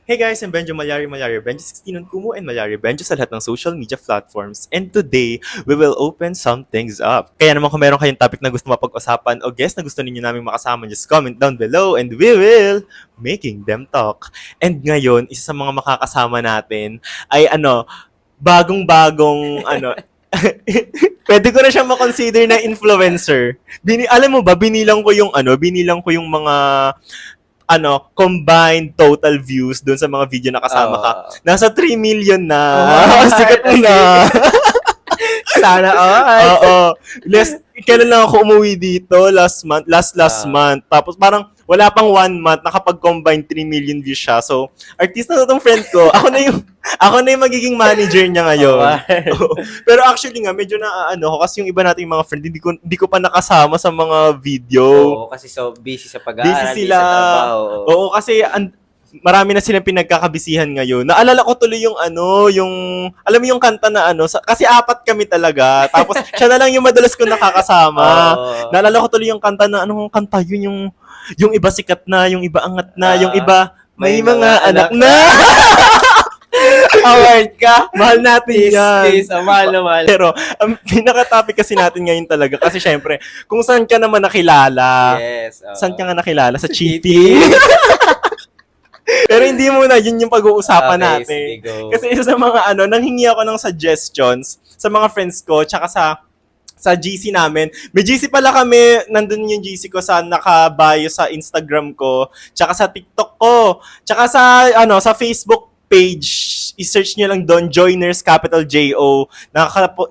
Hey guys, I'm Benjo Malyari Benjo 16 on Kumu and Malyari Benjo sa lahat ng social media platforms. And today, we will open some things up. Kaya naman kung meron kayong topic na gusto mapag-usapan o guest na gusto ninyo namin makasama, just comment down below and we will making them talk. And ngayon, isa sa mga makakasama natin ay bagong-bagong pwede ko na siyang makonsider na influencer. Alam mo ba, binilang ko yung mga combined total views doon sa mga video na kasama ka. Nasa 3 million na. Sikat mo na. Sana all. Oo. Kailan lang ako umuwi dito? Last month. Tapos parang wala pang 1 month, nakapag-combine 3 million views siya. So, artista na tong friend ko. Ako na yung magiging manager niya ngayon. Pero actually nga, medyo kasi yung iba nating mga friend, hindi ko pa nakasama sa mga video. Oo, kasi so busy sa pag-aaral, Busy sila. sa trabaho. Oo, kasi marami na silang pinagkakabisihan ngayon. Naalala ko tuloy yung alam mo yung kanta na kasi apat kami talaga. Tapos siya na lang yung madalas ko nakakasama. Naalala ko tuloy yung kanta na anong kanta yun, yung iba sikat na, yung iba angat na, yung iba may mga anak na. Award ka. Mahal natin yan. Please, mahal na mahal. Pero, ang pinaka-topic kasi natin ngayon talaga, kasi syempre, kung saan ka naman nakilala. Yes. Saan ka nga nakilala? Sa cheating. Pero hindi muna, yun yung pag-uusapan natin. Kasi isa sa mga nanghingi ako ng suggestions sa mga friends ko, tsaka sa GC namin. May GC pala kami, nandun yung GC ko sa naka-bio sa Instagram ko, tsaka sa TikTok ko, tsaka sa Facebook page, i-search nyo lang doon, Joiners Capital J-O.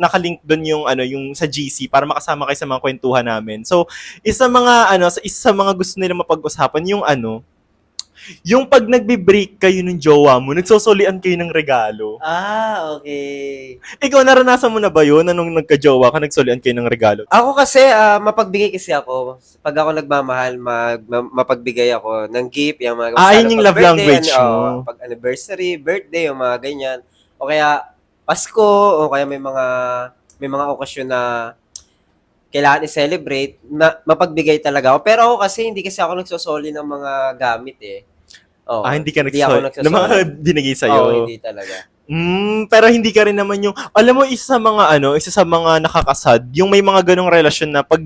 Nakalink doon yung sa GC para makasama kayo sa mga kwentuhan namin. So, isa sa mga gusto nila mapag-usapan yung pag nagbe-break kayo ng jowa mo, nagsosolian kayo ng regalo. Okay. Ikaw, naranasan mo na ba yun? Anong nagka-jowa ka, nagsolian kayo ng regalo? Ako kasi, mapagbigay kasi ako. Pag ako nagmamahal, mapagbigay ako ng gift. Yung mga yun yung love language mo. Pag anniversary, birthday, yung mga ganyan. O kaya Pasko, o kaya may mga okasyon na kailangan i-celebrate, mapagbigay talaga ako. Pero ako kasi, hindi kasi ako nagsosoli ng mga gamit eh. Hindi ka nagsosoli? Ng mga binigay sa'yo? Oo, hindi talaga. Pero hindi ka rin naman alam mo, isa sa mga nakakasad, yung may mga ganong relasyon na pag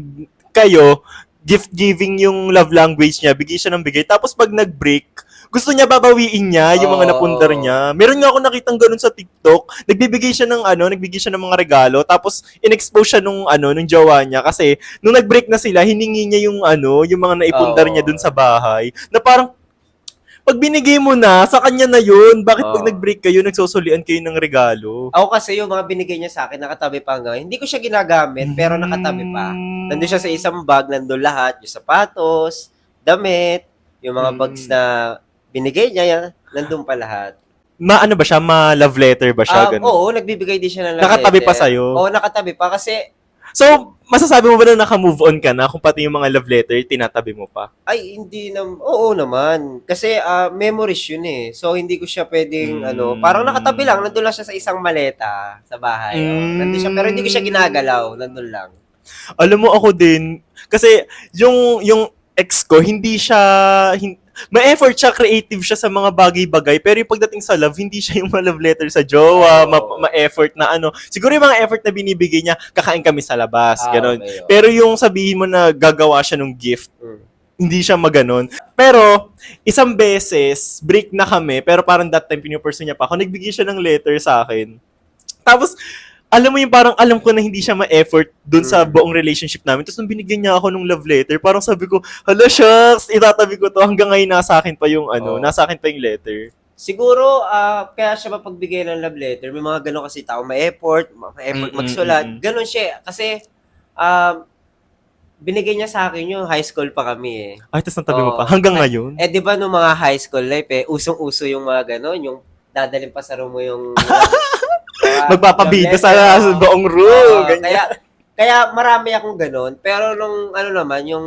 kayo, gift-giving yung love language niya, bigay siya ng bigay, tapos pag nag-break, gusto niya babawiin niya yung mga napundar niya. Meron nga ako nakitang ganun sa TikTok, nagbibigay siya ng mga regalo, tapos in-expose siya nung jowa niya, kasi nung nag-break na sila, hiningi niya yung mga naipundar niya dun sa bahay, na parang, pag binigay mo na, sa kanya na yun. Bakit pag nag-break kayo, nagsosolian kayo ng regalo? Ako kasi yung mga binigay niya sa akin, nakatabi pa nga. Hindi ko siya ginagamit, pero nakatabi pa. Nandun siya sa isang bag, nandun lahat. Yung sapatos, damit, yung mga bags na binigay niya, nandun pa lahat. Ano ba siya? Ma-love letter ba siya? Oo, nagbibigay din siya ng love nakatabi letter. Pa sa'yo? Oo, nakatabi pa kasi... So, masasabi mo ba na naka-move on ka na kung pati yung mga love letter, tinatabi mo pa? Ay, hindi na... Oo naman. Kasi memories yun eh. So, hindi ko siya pwedeng, parang nakatabi lang. Nandun lang siya sa isang maleta sa bahay. Nandun siya, pero hindi ko siya ginagalaw. Nandun lang. Alam mo, ako din. Kasi, yung ex ko, ma-effort siya, creative siya sa mga bagay-bagay, pero yung pagdating sa love, hindi siya yung ma-love letter sa jowa, ma-effort na Siguro yung mga effort na binibigay niya, kakain kami sa labas, gano'n. Okay, pero yung sabihin mo na gagawa siya ng gift, hindi siya maganon. Pero, isang beses, break na kami, pero parang that time, pinupursue niya pa ako, nagbigay siya ng letter sa akin. Tapos, alam mo yung parang alam ko na hindi siya ma-effort dun sa buong relationship namin. Tapos nung binigyan niya ako ng love letter, parang sabi ko, hala shucks, itatabi ko to hanggang ngayon nasa akin pa yung nasa akin pa yung letter. Siguro, kaya siya mapagbigay ng love letter. May mga gano'n kasi tao, ma-effort magsulat. Gano'n siya. Kasi, binigay niya sa akin yung high school pa kami eh. Ay, tapos natabi mo pa. Hanggang ngayon? Di ba nung mga high school life eh, usong-uso yung mga gano'n, yung dadalhin pa sa room mo yung... magpapabida sa buong room. Kaya marami akong ganun. Pero nung naman, yung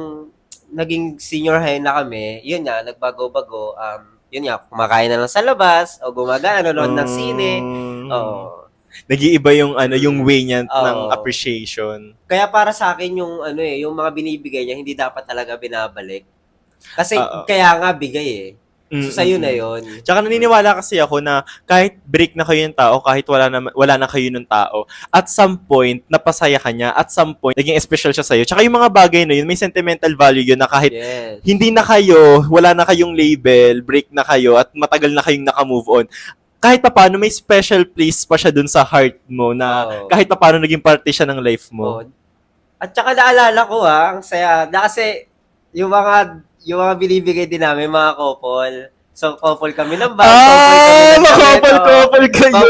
naging senior high na kami, yun nga, nagbago-bago. Yun nga, kumakain na lang sa labas, o gumagana, nanonood ng sine. Nag-iiba yung way niya ng appreciation. Kaya para sa akin, yung mga binibigay niya, hindi dapat talaga binabalik. Kasi kaya nga bigay eh. So, sa'yo na yun. Tsaka naniniwala kasi ako na kahit break na kayo ng tao, kahit wala na kayo ng tao, at some point, napasaya ka niya, at some point, naging special siya sa'yo. Tsaka yung mga bagay na yun, may sentimental value yun na kahit hindi na kayo, wala na kayong label, break na kayo, at matagal na kayong naka-move on, kahit pa paano, may special place pa siya dun sa heart mo na kahit pa paano naging parte siya ng life mo. At tsaka naalala ko ang saya. Na kasi yung mga binibigay din namin, mga couple. So, couple kami ng bag, couple kayo!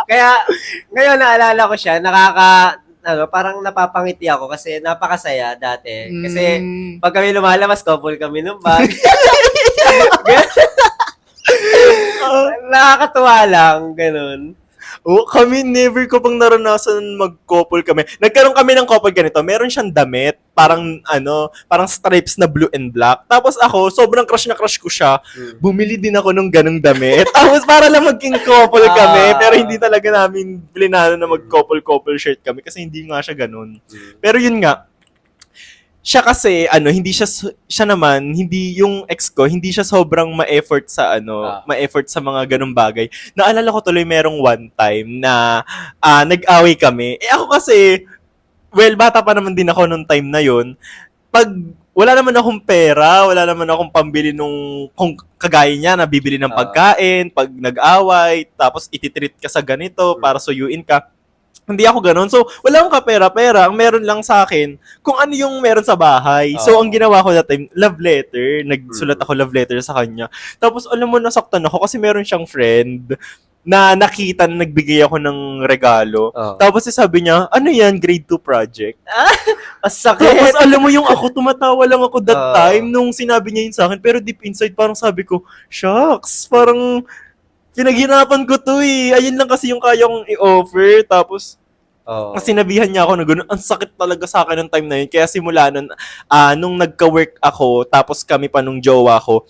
Kaya, ngayon naalala ko siya, parang napapangiti ako kasi napakasaya dati. Kasi, pag kami lumalabas, couple kami ng bag. Nakakatuwa lang, ganun. Kami never ko pang naranasan mag-couple kami. Nagkaroon kami ng couple ganito. Meron siyang damit, parang stripes na blue and black. Tapos ako, sobrang crush na crush ko siya. Bumili din ako ng ganung damit. Tapos para lang maging couple kami, pero hindi talaga namin plinano na mag-couple shirt kami kasi hindi nga siya ganun. Pero yun nga, siya kasi hindi yung ex ko, hindi siya sobrang ma-effort sa ma-effort sa mga ganung bagay. Naalala ko tuloy merong one time na nag-away kami. Ako kasi bata pa naman din ako nung time na yon. Pag wala naman akong pera, wala naman akong pambili kung kagaya niya na bibili ng pagkain, pag nag-away, tapos ititreat ka sa ganito para suyuin ka. Hindi ako ganun. So, wala akong kapera-pera. Ang meron lang sa akin, kung ano yung meron sa bahay. So, ang ginawa ko that time, love letter. Nagsulat ako love letter sa kanya. Tapos, alam mo, nasaktan ako kasi meron siyang friend na nakita na nagbigay ako ng regalo. Tapos, sabi niya, ano yan? Grade 2 project. Sakit. Tapos, alam mo yung ako, tumatawa lang ako that time nung sinabi niya yun sa akin. Pero deep inside, parang sabi ko, shucks, parang pinaghirapan ko to eh. Ayun lang kasi yung kaya kong i-offer. Tapos, sinabihan niya ako na gano'n. Ang sakit talaga sa akin ng time na yun. Kaya simula nun, nung nagka-work ako, tapos kami pa nung jowa ko,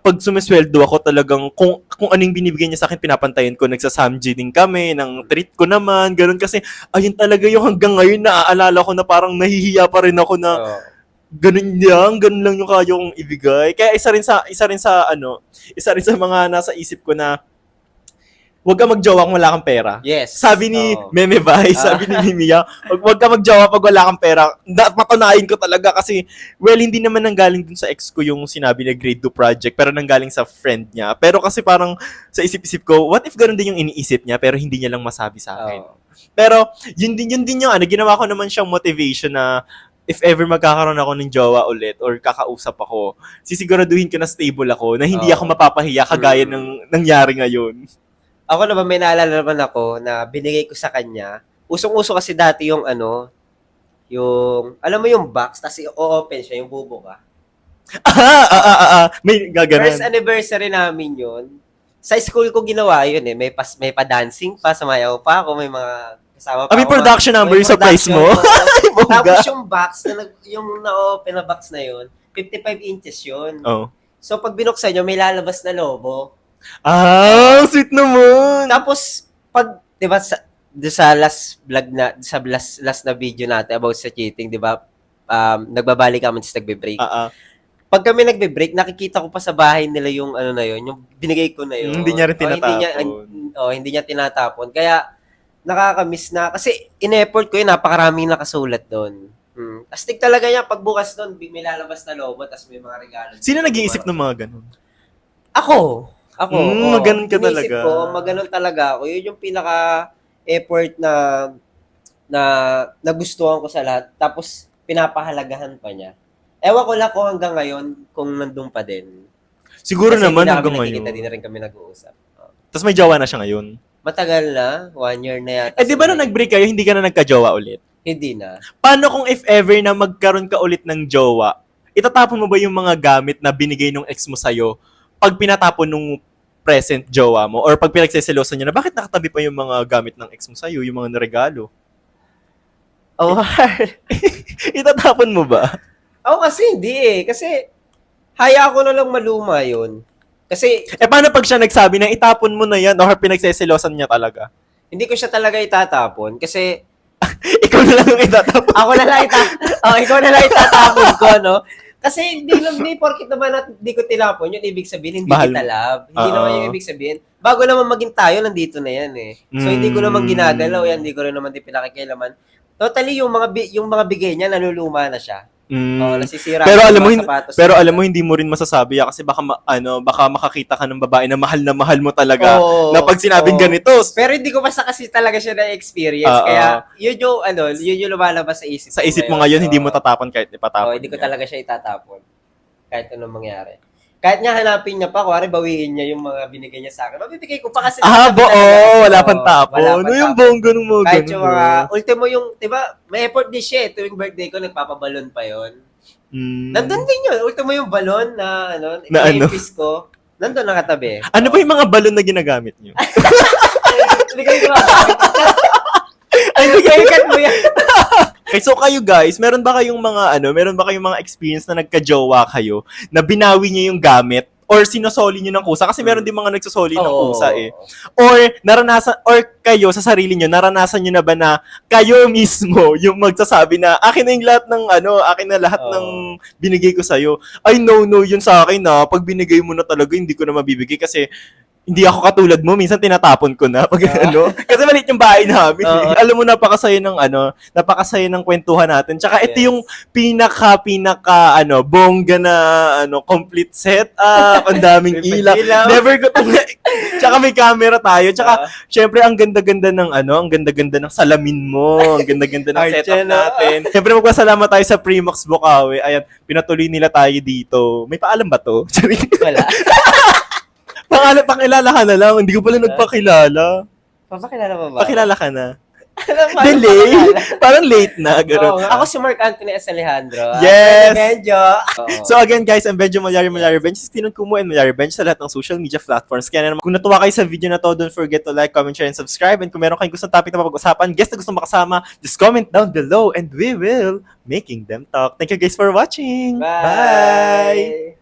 pag sumisweldo ako talagang, kung anong binibigay niya sa akin, pinapantayin ko. Nagsasamji din kami, ng treat ko naman, gano'n. Kasi, ayun talaga yung hanggang ngayon, naaalala ko na parang nahihiya pa rin ako na, ganun lang yung kaya kong ibigay. Kaya isa rin sa mga nasa isip ko na, huwag ka magjowa kung wala kang pera. Yes. Sabi ni Meme Vai, sabi ni Mimia, huwag ka magjowa pag wala kang pera. Matunayin ko talaga kasi, hindi naman nanggaling dun sa ex ko yung sinabi na grade 2 project, pero nanggaling sa friend niya. Pero kasi parang sa isip-isip ko, what if ganun din yung iniisip niya, pero hindi niya lang masabi sa akin. Pero yun din yung ginawa ko naman siyang motivation na, if ever magkakaroon ako ng jowa ulit or kakausap ako, sisiguraduhin ko na stable ako, na hindi ako mapapahiya kagaya ng nangyari ngayon. Ako naman, may naalala naman ako na binigay ko sa kanya. Usong-uso kasi dati yung alam mo yung box, tapos i-open siya, yung bubuka. May gaganan. First anniversary namin yun. Sa school ko ginawa yun eh. May pa-dancing pa, sumayaw pa ako, may mga kasama pa. May production number yung surprise mo? Tapos yung box, yung na-open na box na yun, 55 inches yun. So pag binuksan nyo, may lalabas na lobo. Sweet naman. Tapos, di ba, sa last vlog na, sa last na video natin about sa cheating, di ba, nagbabalik kami tapos nagbe-break. Pag kami nagbe-break, nakikita ko pa sa bahay nila yung yung binigay ko na yun. Hindi niya rin tinatapon. Hindi niya tinatapon. Kaya, nakakamiss na, kasi in-effort ko yun, napakaraming nakasulat doon. Astig talaga niya, pagbukas doon, may lalabas na lobo, tapos may mga regalo. Sino nag-iisip ng mga ganun? Ako, maganon ka talaga. Maganon talaga ako. Yun yung pinaka-effort na nagustuhan ko sa lahat. Tapos, pinapahalagahan pa niya. Ewan ko lang kung hanggang ngayon, kung nandun pa din. Siguro kasi naman hanggang ngayon. Kasi hindi na rin kami nag-uusap. Tapos may jowa na siya ngayon? Matagal na. 1 year na yata. Di ba nung nag-break kayo, hindi ka na nagka-jowa ulit? Hindi na. Paano kung if ever na magkaroon ka ulit ng jowa, itatapon mo ba yung mga gamit na binigay nung ex mo sa'yo pag pinatapon nung present jowa mo or pag pinagseselosan niya na bakit nakatabi pa yung mga gamit ng ex mo sa'yo, yung mga naregalo? Itatapon mo ba? Kasi hindi eh. Kasi haya ko na lang maluma yun. Kasi paano pag siya nagsabi na itapon mo na yan or pinagseselosan niya talaga? Hindi ko siya talaga itatapon kasi ikaw na lang yung itatapon. Ako na lang ikaw na lang itatapon ko, no? Kasi hindi porkit naman at hindi ko tinapon, yun ibig sabihin, hindi Mahal kita mo. love. Hindi Oo. naman yung ibig sabihin. Bago naman maging tayo, nandito na yan eh. So, hindi ko naman ginagalaw yan, hindi ko rin naman din pinakikialaman. Totally, yung mga bigay niya, naluluma na siya. Oo, nasisira Pero na alam yung mo mga sapatos pero niya. alam mo hindi mo rin masasabi kasi baka makakita ka ng babae na mahal mo talaga Oo, na pag sinabing oo. ganito. Pero hindi ko basta kasi talaga siya na-experience. Oo. Kaya, yun yung lumalabas sa isip Sa isip mo ngayon hindi mo tatapon kahit ipatapon. hindi ko niya. talaga siya itatapon. Kahit anong mangyari. Kahit nga hanapin niya pa, kuwari bawiin niya yung mga binigay niya sa akin. Mabibigay ko pa kasi. Wala pang tapon. Ano yung bongga ng mga Kahit ganun, yung mga, ultimo yung, di ba, may effort din siya eh. Tuwing birthday ko, nagpapabalon pa yon. Nandun din yun. Ultimo yung balon na, ina-impis ko. Nandun nakatabi. Ano ba yung mga balon na ginagamit niyo? Hindi kayo Ay, hindi kayo. Ikat mo yan. Okay, so kayo guys, meron ba kayong mga experience na nagka-jowa kayo na binawi niyo yung gamit or sinosoli niyo ng kusa? Kasi meron din mga nagsosoli ng kusa eh. Or kayo sa sarili niyo, naranasan niyo na ba na kayo mismo yung magsasabi na akin na yung lahat ng binigay ko sa'yo. Ay no, yun sa akin na pag binigay mo na talaga hindi ko na mabibigay kasi hindi ako katulad mo, minsan tinatapon ko na pag kasi maliit yung bahay namin. Alam mo, napakasaya ng kwentuhan natin. Tsaka ito yung pinaka bongga na complete set. Ang daming ilaw. Never ko tsaka may camera tayo. Tsaka syempre ang ganda-ganda ng salamin mo. Ang ganda-ganda ng setup natin. Syempre magpasalamat tayo sa Primax Bukawi. Ayan, pinatuloy nila tayo dito. May paalam ba to? Wala. Pakilala ka na lang. Hindi ko pala nagpakilala. Papakilala mo ba? Pakilala ka na. Paano Delay? pakilala? Parang late na. Ganun. Ako si Mark Anthony S. Alejandro. Yes! Benjo. So again guys, I'm Benjo Malyari Bench. Stinon Kumu and Malyari Bench sa lahat ng social media platforms. Kaya naman, kung natuwa kayo sa video na to, don't forget to like, comment, share, and subscribe. And kung meron kayong gustong topic na papag-usapan, guest na gustong makasama, just comment down below and we will making them talk. Thank you guys for watching. Bye!